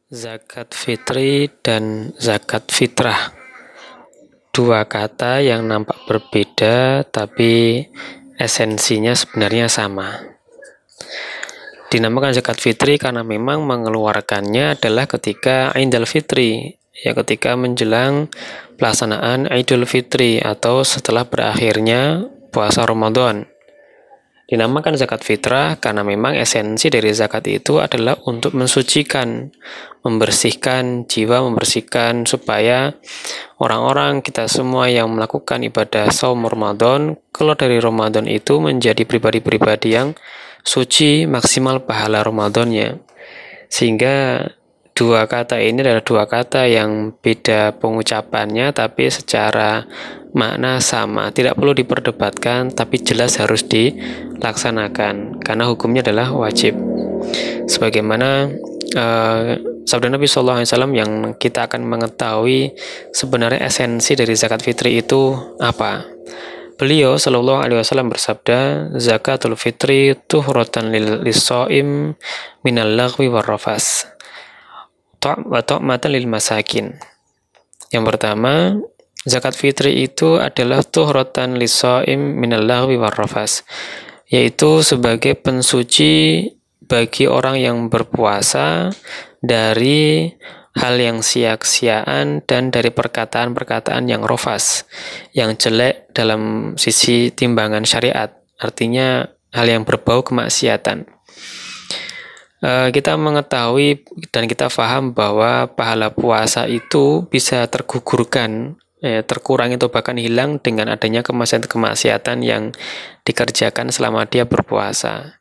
Zakat fitri dan zakat fitrah, dua kata yang nampak berbeda tapi esensinya sebenarnya sama. Dinamakan zakat fitri karena memang mengeluarkannya adalah ketika Idul Fitri, ya ketika menjelang pelaksanaan Idul Fitri atau setelah berakhirnya puasa Ramadan. Dinamakan zakat fitrah karena memang esensi dari zakat itu adalah untuk mensucikan, membersihkan jiwa, membersihkan supaya orang-orang kita semua yang melakukan ibadah saum Ramadan keluar dari Ramadan itu menjadi pribadi-pribadi yang suci, maksimal pahala Ramadannya. Sehingga dua kata ini adalah dua kata yang beda pengucapannya tapi secara makna sama, tidak perlu diperdebatkan tapi jelas harus dilaksanakan karena hukumnya adalah wajib. Sebagaimana sabda Nabi SAW yang kita akan mengetahui sebenarnya esensi dari zakat fitri itu apa. Beliau Shallallahu Alaihi Wasallam bersabda, zakatul fitri tuhratan lis-shaim minal laghwi warrafas wa ta'matan lil masakin. Yang pertama, zakat fitri itu adalah tuhratan lis-shaim minal laghwi warrafas, yaitu sebagai pensuci bagi orang yang berpuasa dari hal yang sia-siaan dan dari perkataan-perkataan yang rofas, yang jelek dalam sisi timbangan syariat, artinya hal yang berbau kemaksiatan. Kita mengetahui dan kita paham bahwa pahala puasa itu bisa tergugurkan, terkurangi atau bahkan hilang dengan adanya kemaksiatan yang dikerjakan selama dia berpuasa.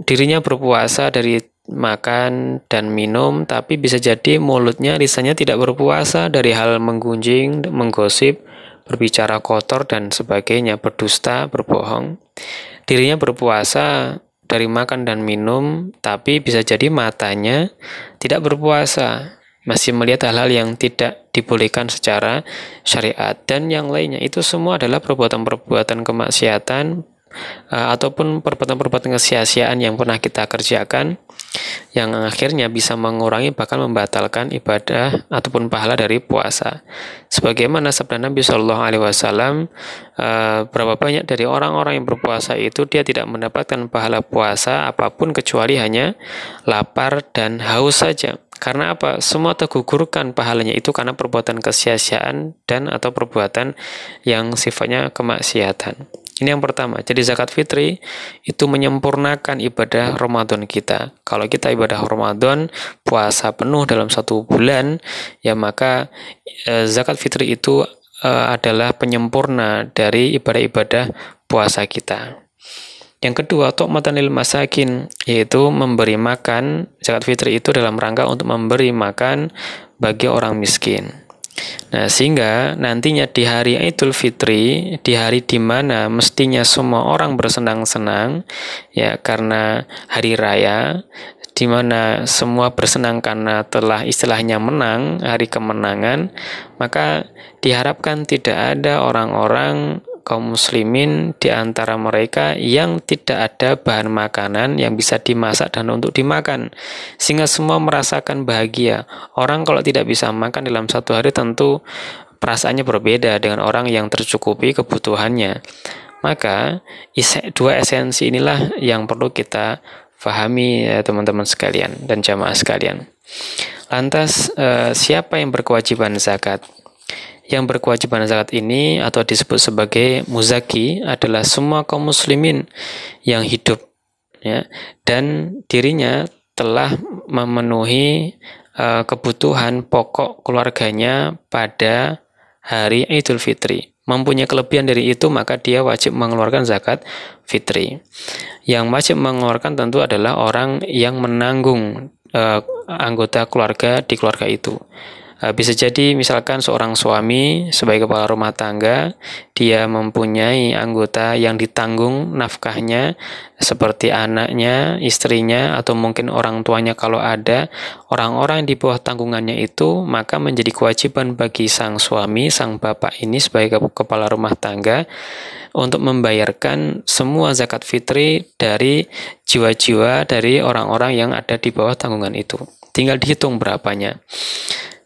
Dirinya berpuasa dari makan dan minum, tapi bisa jadi mulutnya, lisannya tidak berpuasa dari hal menggunjing, menggosip, berbicara kotor dan sebagainya, berdusta, berbohong. Dirinya berpuasa dari makan dan minum, tapi bisa jadi matanya tidak berpuasa, masih melihat hal-hal yang tidak dibolehkan secara syariat, dan yang lainnya. Itu semua adalah perbuatan-perbuatan kemaksiatan ataupun perbuatan-perbuatan kesia-siaan yang pernah kita kerjakan, yang akhirnya bisa mengurangi bahkan membatalkan ibadah ataupun pahala dari puasa. Sebagaimana sabda Nabi Shallallahu Alaihi Wasallam, berapa banyak dari orang-orang yang berpuasa itu dia tidak mendapatkan pahala puasa apapun kecuali hanya lapar dan haus saja. Karena apa? Semua tergugurkan pahalanya itu karena perbuatan kesia-siaan dan atau perbuatan yang sifatnya kemaksiatan. Ini yang pertama. Jadi zakat fitri itu menyempurnakan ibadah Ramadan kita. Kalau kita ibadah Ramadan, puasa penuh dalam 1 bulan, ya maka zakat fitri itu adalah penyempurna dari ibadah-ibadah puasa kita. Yang kedua, tu'matan lil masakin, yaitu memberi makan. Zakat fitri itu dalam rangka untuk memberi makan bagi orang miskin. Nah, sehingga nantinya di hari Idul Fitri, di hari di mana mestinya semua orang bersenang-senang, ya karena hari raya, di mana semua bersenang karena telah istilahnya menang, hari kemenangan, maka diharapkan tidak ada orang-orang kaum muslimin di antara mereka yang tidak ada bahan makanan yang bisa dimasak dan untuk dimakan, sehingga semua merasakan bahagia. Orang kalau tidak bisa makan dalam 1 hari tentu perasaannya berbeda dengan orang yang tercukupi kebutuhannya. Maka dua esensi inilah yang perlu kita pahami, ya teman-teman sekalian dan jamaah sekalian. Lantas siapa yang berkewajiban zakat? Yang berkewajiban zakat ini atau disebut sebagai muzaki adalah semua kaum muslimin yang hidup, ya, dan dirinya telah memenuhi kebutuhan pokok keluarganya pada hari Idul Fitri. Mempunyai kelebihan dari itu, maka dia wajib mengeluarkan zakat fitri. Yang wajib mengeluarkan tentu adalah orang yang menanggung anggota keluarga di keluarga itu. Bisa jadi misalkan seorang suami sebagai kepala rumah tangga, dia mempunyai anggota yang ditanggung nafkahnya seperti anaknya, istrinya, atau mungkin orang tuanya kalau ada. Orang-orang di bawah tanggungannya itu, maka menjadi kewajiban bagi sang suami, sang bapak ini sebagai kepala rumah tangga untuk membayarkan semua zakat fitri dari jiwa-jiwa dari orang-orang yang ada di bawah tanggungan itu. Tinggal dihitung berapanya.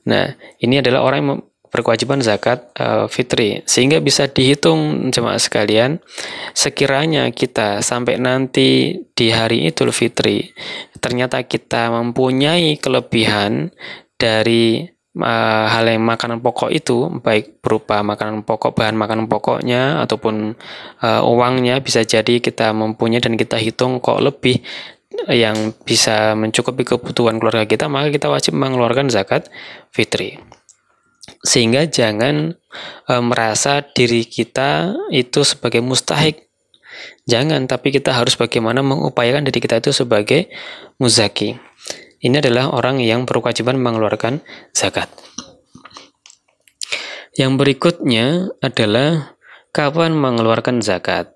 Nah, ini adalah orang yang berkewajiban zakat fitri, sehingga bisa dihitung jemaah sekalian, sekiranya kita sampai nanti di hari Idul Fitri, ternyata kita mempunyai kelebihan dari hal yang makanan pokok itu, baik berupa makanan pokok, bahan makanan pokoknya, ataupun uangnya, bisa jadi kita mempunyai dan kita hitung kok lebih yang bisa mencukupi kebutuhan keluarga kita, maka kita wajib mengeluarkan zakat fitri. Sehingga jangan merasa diri kita itu sebagai mustahik. Jangan, tapi kita harus bagaimana mengupayakan diri kita itu sebagai muzaki. Ini adalah orang yang berkewajiban mengeluarkan zakat. Yang berikutnya adalah kapan mengeluarkan zakat.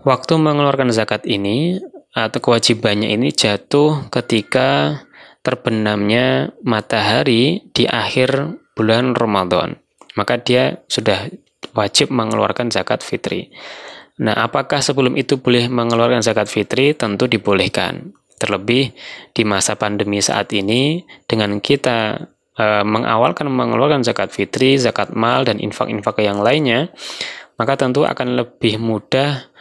Waktu mengeluarkan zakat ini atau kewajibannya ini jatuh ketika terbenamnya matahari di akhir bulan Ramadan. Maka dia sudah wajib mengeluarkan zakat fitri. Nah, apakah sebelum itu boleh mengeluarkan zakat fitri? Tentu dibolehkan. Terlebih di masa pandemi saat ini, dengan kita mengawalkan mengeluarkan zakat fitri, zakat mal, dan infak-infak yang lainnya, maka tentu akan lebih mudah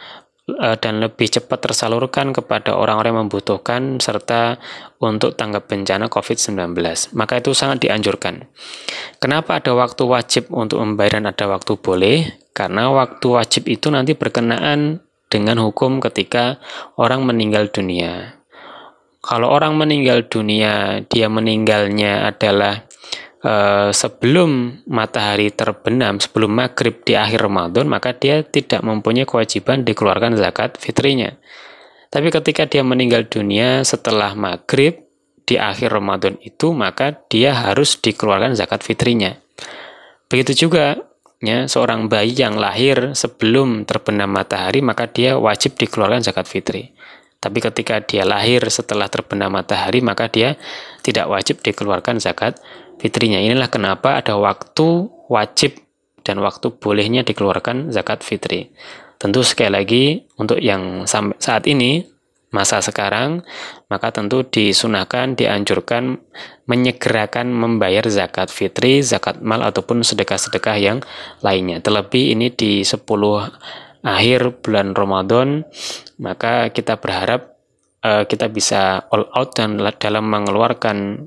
dan lebih cepat tersalurkan kepada orang-orang yang membutuhkan serta untuk tanggap bencana COVID-19. Maka itu sangat dianjurkan. Kenapa ada waktu wajib untuk membayar dan ada waktu boleh? Karena waktu wajib itu nanti berkenaan dengan hukum ketika orang meninggal dunia. Kalau orang meninggal dunia, dia meninggalnya adalah sebelum matahari terbenam, sebelum maghrib di akhir Ramadan, maka dia tidak mempunyai kewajiban dikeluarkan zakat fitrinya. Tapi ketika dia meninggal dunia setelah maghrib di akhir Ramadan itu, maka dia harus dikeluarkan zakat fitrinya. Begitu juga ya, seorang bayi yang lahir sebelum terbenam matahari, maka dia wajib dikeluarkan zakat fitri. Tapi ketika dia lahir setelah terbenam matahari, maka dia tidak wajib dikeluarkan zakat fitrinya. Inilah kenapa ada waktu wajib dan waktu bolehnya dikeluarkan zakat fitri. Tentu sekali lagi untuk yang saat ini, masa sekarang, maka tentu disunahkan, dianjurkan menyegerakan membayar zakat fitri, zakat mal, ataupun sedekah-sedekah yang lainnya. Terlebih ini di 10 akhir bulan Ramadan, maka kita berharap kita bisa all out dan dalam mengeluarkan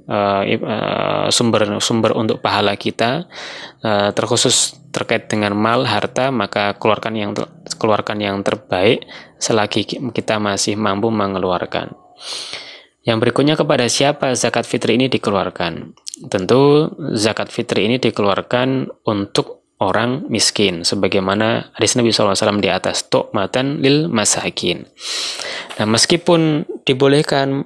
sumber untuk pahala kita, terkhusus terkait dengan mal, harta, maka keluarkan yang terbaik selagi kita masih mampu mengeluarkan. Yang berikutnya, kepada siapa zakat fitri ini dikeluarkan? Tentu zakat fitri ini dikeluarkan untuk orang miskin, sebagaimana hadis Nabi SAW di atas, tu'matan lil masakin. Nah, meskipun dibolehkan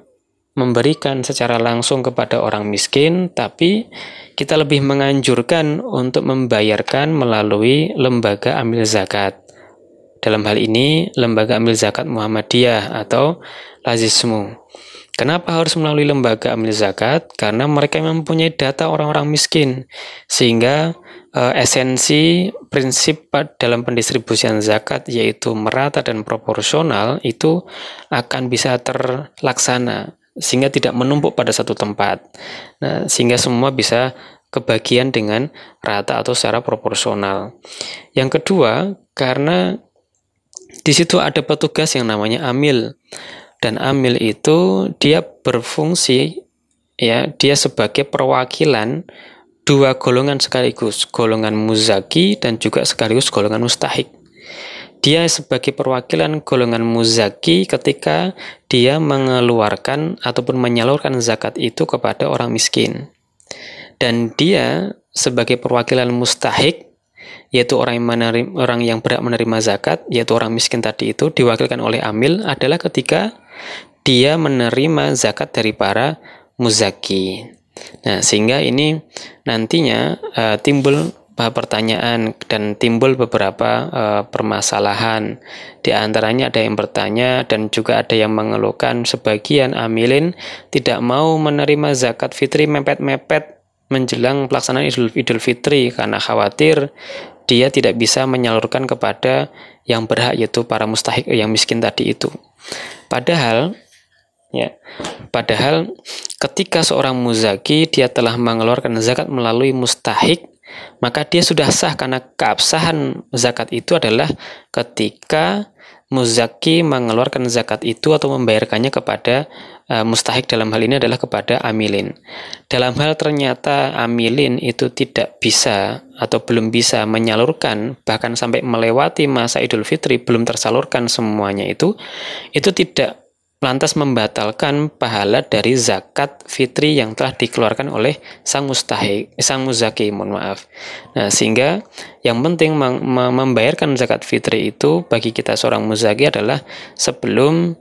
memberikan secara langsung kepada orang miskin, tapi kita lebih menganjurkan untuk membayarkan melalui lembaga amil zakat. Dalam hal ini, lembaga amil zakat Muhammadiyah atau Lazismu. Kenapa harus melalui lembaga amil zakat? Karena mereka mempunyai data orang-orang miskin, sehingga esensi prinsip dalam pendistribusian zakat, yaitu merata dan proporsional, itu akan bisa terlaksana sehingga tidak menumpuk pada satu tempat. Nah, sehingga semua bisa kebagian dengan rata atau secara proporsional. Yang kedua, karena di situ ada petugas yang namanya amil, dan amil itu dia berfungsi, ya, dia sebagai perwakilan dua golongan sekaligus, golongan muzaki dan juga sekaligus golongan mustahik. Dia sebagai perwakilan golongan muzaki ketika dia mengeluarkan ataupun menyalurkan zakat itu kepada orang miskin. Dan dia sebagai perwakilan mustahik, yaitu orang yang berhak menerima zakat, yaitu orang miskin tadi itu, diwakilkan oleh amil adalah ketika dia menerima zakat dari para muzaki. Nah, sehingga ini nantinya timbul pertanyaan dan timbul beberapa permasalahan. Di antaranya ada yang bertanya dan juga ada yang mengeluhkan sebagian amilin tidak mau menerima zakat fitri mepet-mepet menjelang pelaksanaan Idul Fitri karena khawatir dia tidak bisa menyalurkan kepada yang berhak, yaitu para mustahik yang miskin tadi itu. Padahal ketika seorang muzaki dia telah mengeluarkan zakat melalui mustahik, maka dia sudah sah, karena keabsahan zakat itu adalah ketika muzaki mengeluarkan zakat itu atau membayarkannya kepada mustahik, dalam hal ini adalah kepada amilin. Dalam hal ternyata amilin itu tidak bisa atau belum bisa menyalurkan, bahkan sampai melewati masa Idul Fitri belum tersalurkan semuanya, itu tidak lantas membatalkan pahala dari zakat fitri yang telah dikeluarkan oleh sang muzaki, mohon maaf. Nah, sehingga yang penting membayarkan zakat fitri itu bagi kita seorang muzaki adalah sebelum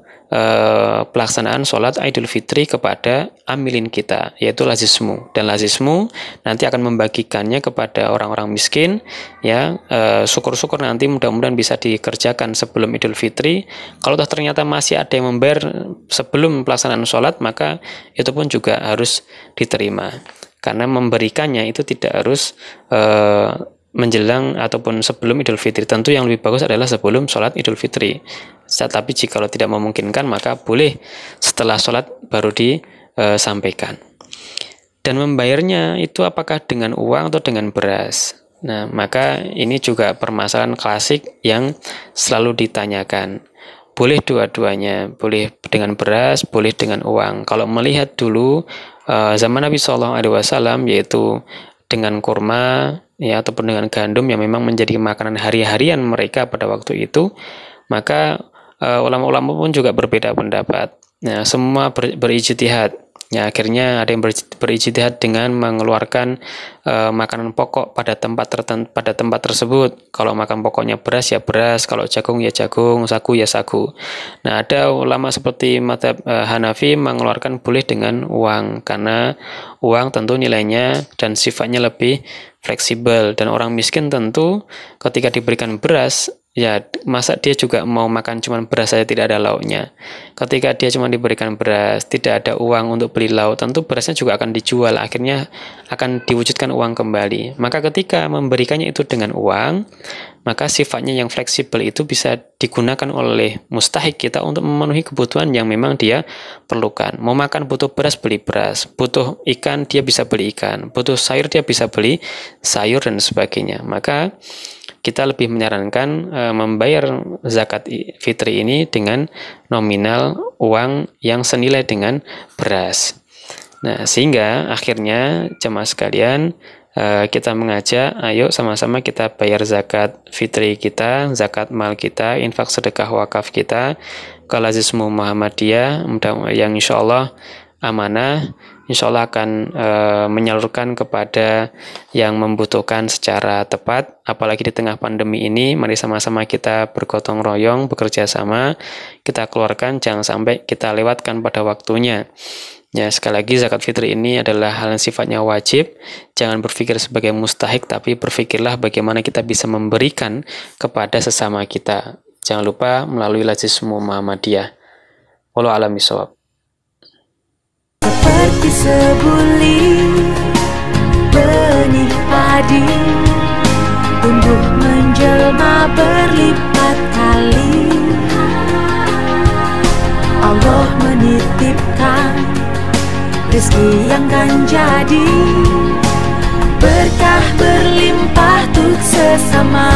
pelaksanaan sholat Idul Fitri kepada amilin kita, yaitu lazismu. Dan lazismu nanti akan membagikannya kepada orang-orang miskin, ya. Syukur-syukur nanti mudah-mudahan bisa dikerjakan sebelum Idul Fitri. Kalau ternyata masih ada yang membayar sebelum pelaksanaan sholat, maka itu pun juga harus diterima, karena memberikannya itu tidak harus menjelang ataupun sebelum Idul Fitri. Tentu yang lebih bagus adalah sebelum sholat Idul Fitri. Tapi jika tidak memungkinkan, maka boleh setelah sholat baru disampaikan. Dan membayarnya itu apakah dengan uang atau dengan beras? Nah, maka ini juga permasalahan klasik yang selalu ditanyakan. Boleh dua-duanya, boleh dengan beras, boleh dengan uang. Kalau melihat dulu zaman Nabi SAW, yaitu dengan kurma, ya, ataupun dengan gandum yang memang menjadi makanan hari-harian mereka pada waktu itu, maka ulama-ulama pun juga berbeda pendapat. Nah, semua berijtihad. Ya, akhirnya ada yang berijtihad dengan mengeluarkan makanan pokok pada tempat tersebut. Kalau makan pokoknya beras ya beras, kalau jagung ya jagung, sagu ya sagu. Nah, ada ulama seperti mazhab Hanafi mengeluarkan boleh dengan uang, karena uang tentu nilainya dan sifatnya lebih fleksibel, dan orang miskin tentu ketika diberikan beras, ya masa dia juga mau makan cuma beras saja tidak ada lauknya. Ketika dia cuma diberikan beras, tidak ada uang untuk beli lauk, tentu berasnya juga akan dijual, akhirnya akan diwujudkan uang kembali. Maka ketika memberikannya itu dengan uang, maka sifatnya yang fleksibel itu bisa digunakan oleh mustahik kita untuk memenuhi kebutuhan yang memang dia perlukan. Mau makan butuh beras, beli beras. Butuh ikan, dia bisa beli ikan. Butuh sayur, dia bisa beli sayur dan sebagainya. Maka kita lebih menyarankan membayar zakat fitri ini dengan nominal uang yang senilai dengan beras. Nah, sehingga akhirnya jemaah sekalian, kita mengajak, ayo sama-sama kita bayar zakat fitri kita, zakat mal kita, infak sedekah wakaf kita ke Lazismu Muhammadiyah, yang insya Allah amanah, insya Allah akan menyalurkan kepada yang membutuhkan secara tepat. Apalagi di tengah pandemi ini, mari sama-sama kita bergotong royong, bekerja sama, kita keluarkan, jangan sampai kita lewatkan pada waktunya. Ya, sekali lagi zakat fitri ini adalah hal yang sifatnya wajib. Jangan berpikir sebagai mustahik, tapi berpikirlah bagaimana kita bisa memberikan kepada sesama kita. Jangan lupa melalui Lazismu Muhammadiyah. Wallahu a'lam bishawab. Seperti sebuli benih padi tumbuh menjelma berlipat kali. Allah menitipkan rezeki yang kan jadi berkah berlimpah untuk sesama.